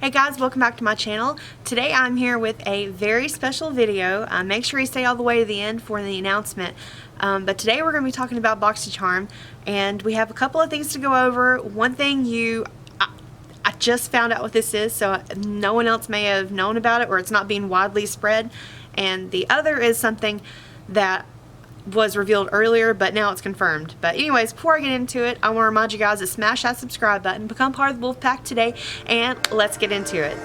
Hey guys, welcome back to my channel. Today I'm here with a very special video. Make sure you stay all the way to the end for the announcement. But today we're going to be talking about Boxycharm, and we have a couple of things to go over. One thing I just found out what this is, so no one else may have known about it, or it's not being widely spread. And the other is something that was revealed earlier, but now it's confirmed. But anyways, before I get into it, I want to remind you guys to smash that subscribe button, become part of the Wolf Pack today, and let's get into it.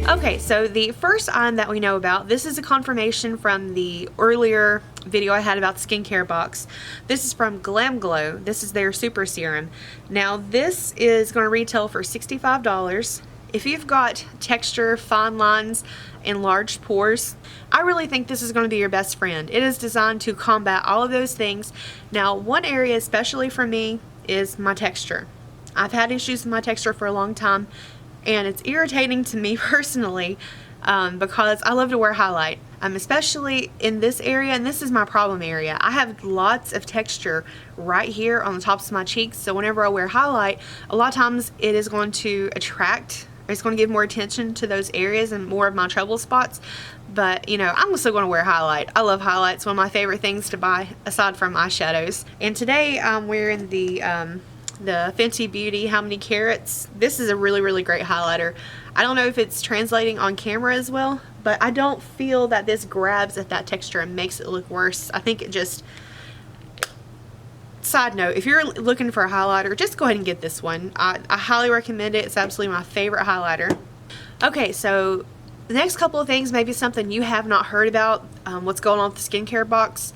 Okay, so the first item that we know about, this is a confirmation from the earlier video I had about the skincare box. This is from Glam Glow. This is their super serum. Now this is going to retail for $65. If you've got texture, fine lines, enlarged pores, I really think this is going to be your best friend. It is designed to combat all of those things. Now, one area especially for me is my texture. I've had issues with my texture for a long time, and it's irritating to me personally because I love to wear highlight. Especially in this area, and this is my problem area. I have lots of texture right here on the tops of my cheeks, so whenever I wear highlight, a lot of times it is going to attract, it's going to give more attention to those areas and more of my trouble spots. But you know, I'm still going to wear highlight. I love highlights, one of my favorite things to buy aside from eyeshadows. And today I'm wearing the Fenty Beauty How Many Carats. This is a really great highlighter. I don't know if it's translating on camera as well, but I don't feel that this grabs at that texture and makes it look worse. I think it just... Side note, if you're looking for a highlighter, just go ahead and get this one. I highly recommend it. It's absolutely my favorite highlighter. Okay, so the next couple of things, maybe something you have not heard about, what's going on with the skincare box.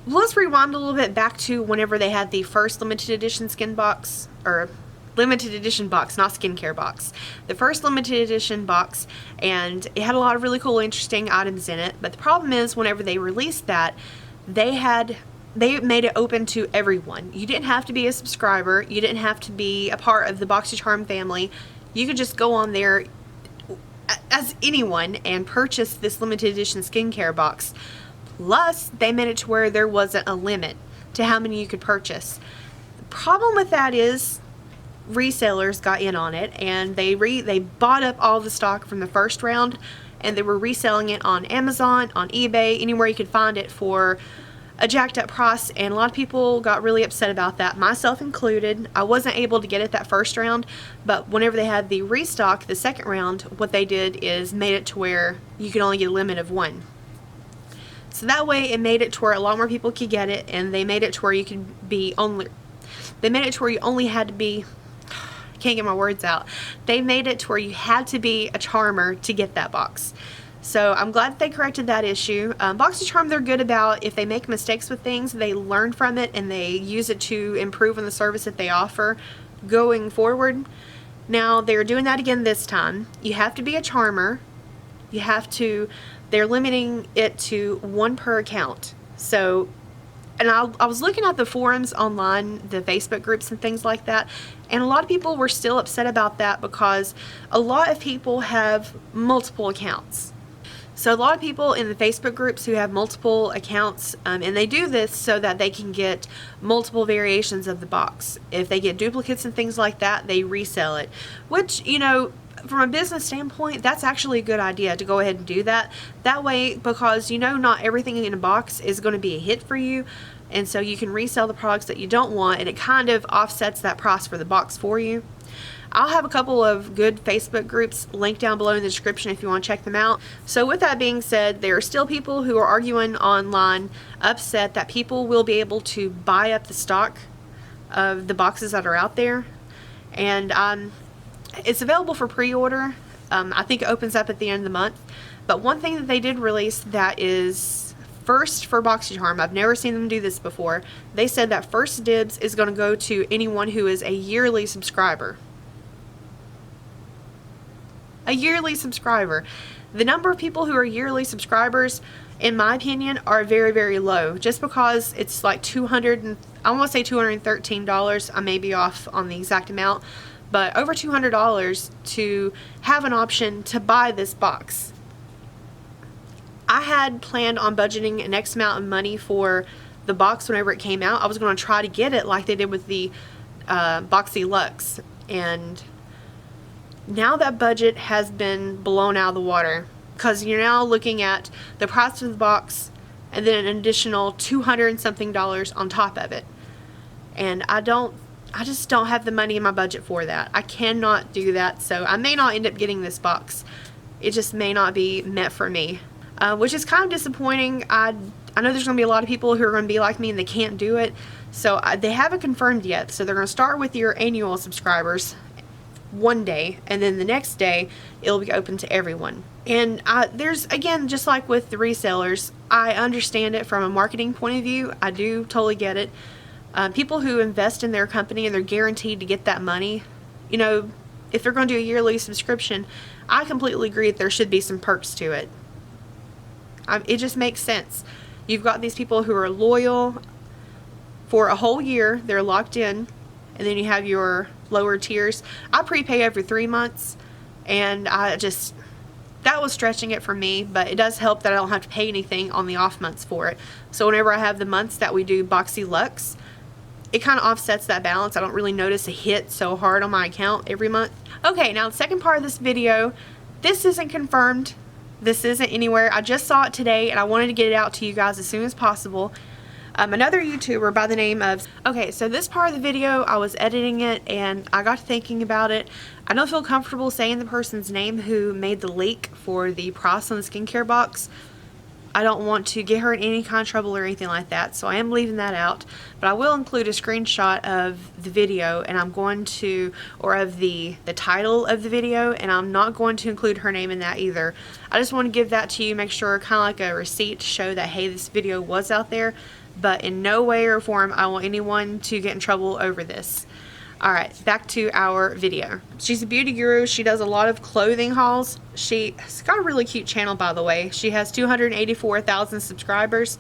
Let's rewind a little bit back to whenever they had the first limited edition skin box, or limited edition box, not skincare box. The first limited edition box, and it had a lot of really cool, interesting items in it. But the problem is, whenever they released that, they made it open to everyone. You didn't have to be a subscriber. You didn't have to be a part of the Boxycharm family. You could just go on there as anyone and purchase this limited edition skincare box. Plus, they made it to where there wasn't a limit to how many you could purchase. The problem with that is resellers got in on it, and they bought up all the stock from the first round, and they were reselling it on Amazon, on eBay, anywhere you could find it for a jacked up price. And a lot of people got really upset about that, myself included. I wasn't able to get it that first round, but whenever they had the restock the second round, what they did is made it to where you could only get a limit of one. So that way it made it to where a lot more people could get it, and they made it to where you could be they made it to where you only had to be, can't get my words out. They made it to where you had to be a charmer to get that box. So I'm glad that they corrected that issue. Boxycharm, they're good about, if they make mistakes with things, they learn from it and they use it to improve on the service that they offer going forward. Now they're doing that again this time. You have to be a charmer. They're limiting it to one per account. So, and I was looking at the forums online, the Facebook groups and things like that, and a lot of people were still upset about that because a lot of people have multiple accounts. So a lot of people in the Facebook groups who have multiple accounts, and they do this so that they can get multiple variations of the box. If they get duplicates and things like that, they resell it. Which, you know, from a business standpoint, that's actually a good idea to go ahead and do that. That way, because you know not everything in a box is going to be a hit for you, and so you can resell the products that you don't want, and it kind of offsets that price for the box for you. I'll have a couple of good Facebook groups linked down below in the description if you want to check them out. So with that being said, there are still people who are arguing online, upset that people will be able to buy up the stock of the boxes that are out there. And it's available for pre-order. I think it opens up at the end of the month. But one thing that they did release that is first for Boxycharm, I've never seen them do this before, they said that first dibs is going to go to anyone who is a yearly subscriber. A yearly subscriber. The number of people who are yearly subscribers, in my opinion, are very low, just because it's like I want to say $213. I may be off on the exact amount, but over $200 to have an option to buy this box. I had planned on budgeting an X amount of money for the box whenever it came out. I was going to try to get it like they did with the Boxy and now that budget has been blown out of the water, because you're now looking at the price of the box and then an additional $200 and something on top of it. And I just don't have the money in my budget for that. I cannot do that, so I may not end up getting this box. It just may not be meant for me, which is kind of disappointing. I know there's going to be a lot of people who are going to be like me and they can't do it, so they haven't confirmed yet. So they're going to start with your annual subscribers one day, and then the next day it'll be open to everyone. And there's, again, just like with the resellers, I understand it from a marketing point of view. I do totally get it. People who invest in their company and they're guaranteed to get that money, you know, if they're going to do a yearly subscription, I completely agree that there should be some perks to it. It just makes sense. You've got these people who are loyal for a whole year, they're locked in, and then you have your lower tiers. I prepay every 3 months, and that was stretching it for me, but it does help that I don't have to pay anything on the off months for it. So whenever I have the months that we do Boxycharm, it kind of offsets that balance. I don't really notice a hit so hard on my account every month. Okay, now the second part of this video, this isn't confirmed. This isn't anywhere. I just saw it today and I wanted to get it out to you guys as soon as possible. Another YouTuber by the name of... Okay, so this part of the video, I was editing it and I got to thinking about it. I don't feel comfortable saying the person's name who made the leak for the price on the skincare box. I don't want to get her in any kind of trouble or anything like that, so I am leaving that out. But I will include a screenshot of the video, and I'm going to, or of the title of the video, and I'm not going to include her name in that either. I just want to give that to you, make sure, kind of like a receipt to show that, hey, this video was out there. But in no way or form I want anyone to get in trouble over this. Alright, back to our video. She's a beauty guru. She does a lot of clothing hauls. She's got a really cute channel, by the way. She has 284,000 subscribers.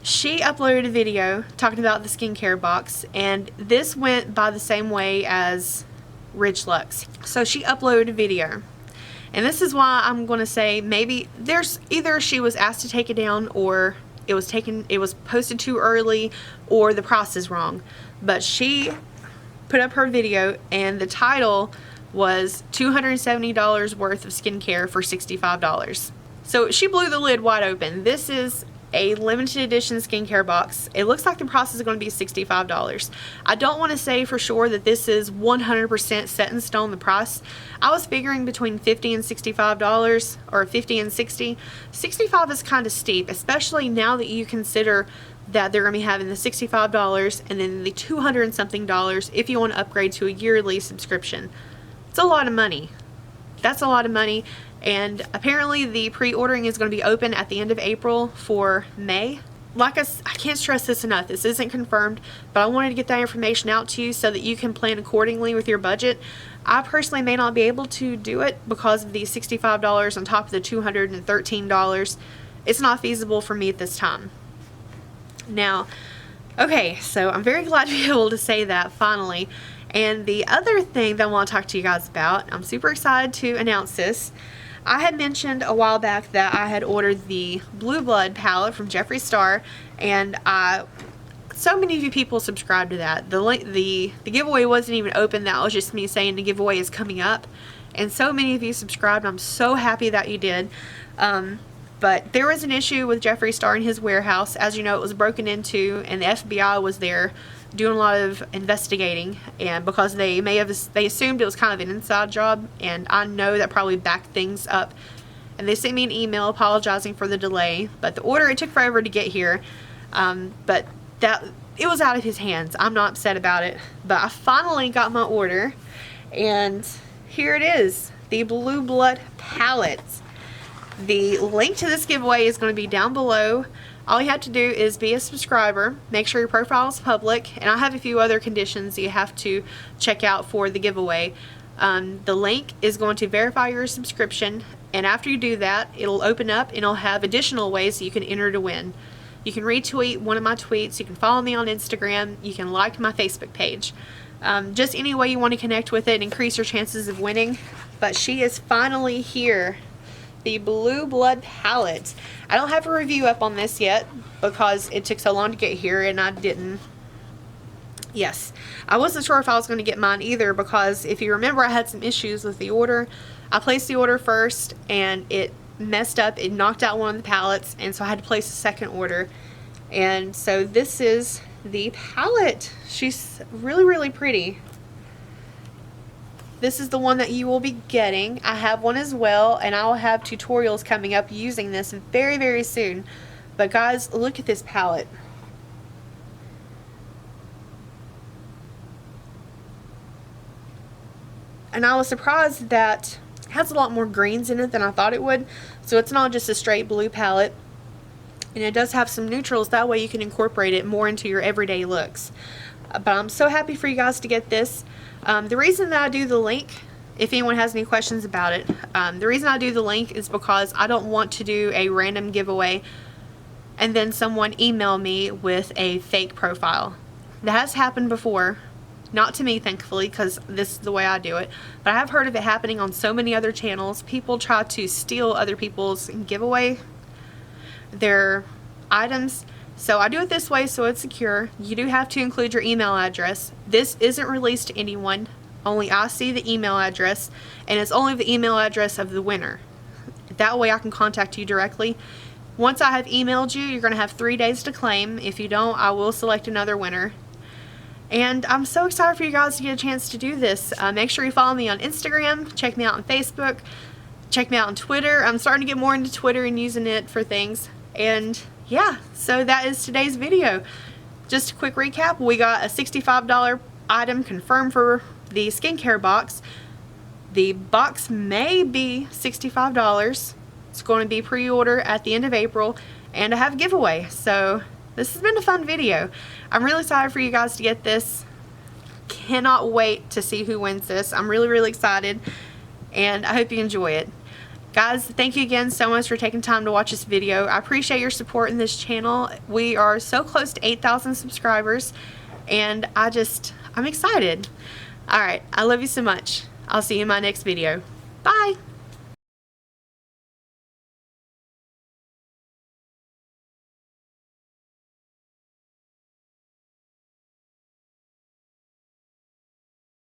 She uploaded a video talking about the skincare box, and this went by the same way as Rich Lux. So she uploaded a video. And this is why I'm going to say maybe there's either she was asked to take it down, or it was posted too early, or the price is wrong. But she put up her video and the title was $270 worth of skincare for $65. So she blew the lid wide open. This is a limited edition skincare box. It looks like the price is going to be $65. I don't want to say for sure that this is 100% set in stone, the price. I was figuring between $50 and $65, or $50 and $60. $65 is kind of steep, especially now that you consider that they're going to be having the $65 and then the $200 and something if you want to upgrade to a yearly subscription. It's a lot of money. That's a lot of money. And apparently the pre-ordering is going to be open at the end of April for May. Like I can't stress this enough. This isn't confirmed, but I wanted to get that information out to you so that you can plan accordingly with your budget. I personally may not be able to do it because of the $65 on top of the $213. It's not feasible for me at this time. Now, okay, so I'm very glad to be able to say that finally. And the other thing that I want to talk to you guys about, I'm super excited to announce this. I had mentioned a while back that I had ordered the Blue Blood palette from Jeffree Star, and so many of you people subscribed to that. The giveaway wasn't even open. That was just me saying the giveaway is coming up, and so many of you subscribed. I'm so happy that you did. But there was an issue with Jeffree Star in his warehouse. As you know, it was broken into, and the FBI was there doing a lot of investigating, and because they assumed it was kind of an inside job, and I know that probably backed things up. And they sent me an email apologizing for the delay, but the order, it took forever to get here. But it was out of his hands. I'm not upset about it, but I finally got my order, and here it is, the Blue Blood palette. The link to this giveaway is going to be down below. All you have to do is be a subscriber, make sure your profile is public, and I have a few other conditions you have to check out for the giveaway. The link is going to verify your subscription, and after you do that, it'll open up and it'll have additional ways that you can enter to win. You can retweet one of my tweets, you can follow me on Instagram, you can like my Facebook page. Just any way you want to connect with it and increase your chances of winning. But she is finally here. the Blue Blood palette. I don't have a review up on this yet because it took so long to get here and I didn't. Yes, I wasn't sure if I was going to get mine either because if you remember, I had some issues with the order. I placed the order first and it messed up. It knocked out one of the palettes, and so I had to place a second order. And so this is the palette. She's really, really pretty. This is the one that you will be getting. I have one as well, and I will have tutorials coming up using this very, very soon. But guys, look at this palette. And I was surprised that it has a lot more greens in it than I thought it would. So it's not just a straight blue palette. And it does have some neutrals. That way you can incorporate it more into your everyday looks. But I'm so happy for you guys to get this. The reason that I do the link, if anyone has any questions about it, the reason I do the link is because I don't want to do a random giveaway and then someone email me with a fake profile. That has happened before. Not to me, thankfully, because this is the way I do it. But I have heard of it happening on so many other channels. People try to steal other people's giveaway, their items. So I do it this way so it's secure. You do have to include your email address. This isn't released to anyone. Only I see the email address, and it's only the email address of the winner. That way I can contact you directly. Once I have emailed you, you're going to have 3 days to claim. If you don't, I will select another winner. And I'm so excited for you guys to get a chance to do this. Make sure you follow me on Instagram. Check me out on Facebook. Check me out on Twitter. I'm starting to get more into Twitter and using it for things. And yeah, so that is today's video. Just a quick recap. We got a $65 item confirmed for the skincare box. The box may be $65. It's going to be pre-order at the end of April. And I have a giveaway. So this has been a fun video. I'm really excited for you guys to get this. Cannot wait to see who wins this. I'm really, really excited. And I hope you enjoy it. Guys, thank you again so much for taking time to watch this video. I appreciate your support in this channel. We are so close to 8,000 subscribers. And I'm excited. Alright, I love you so much. I'll see you in my next video. Bye!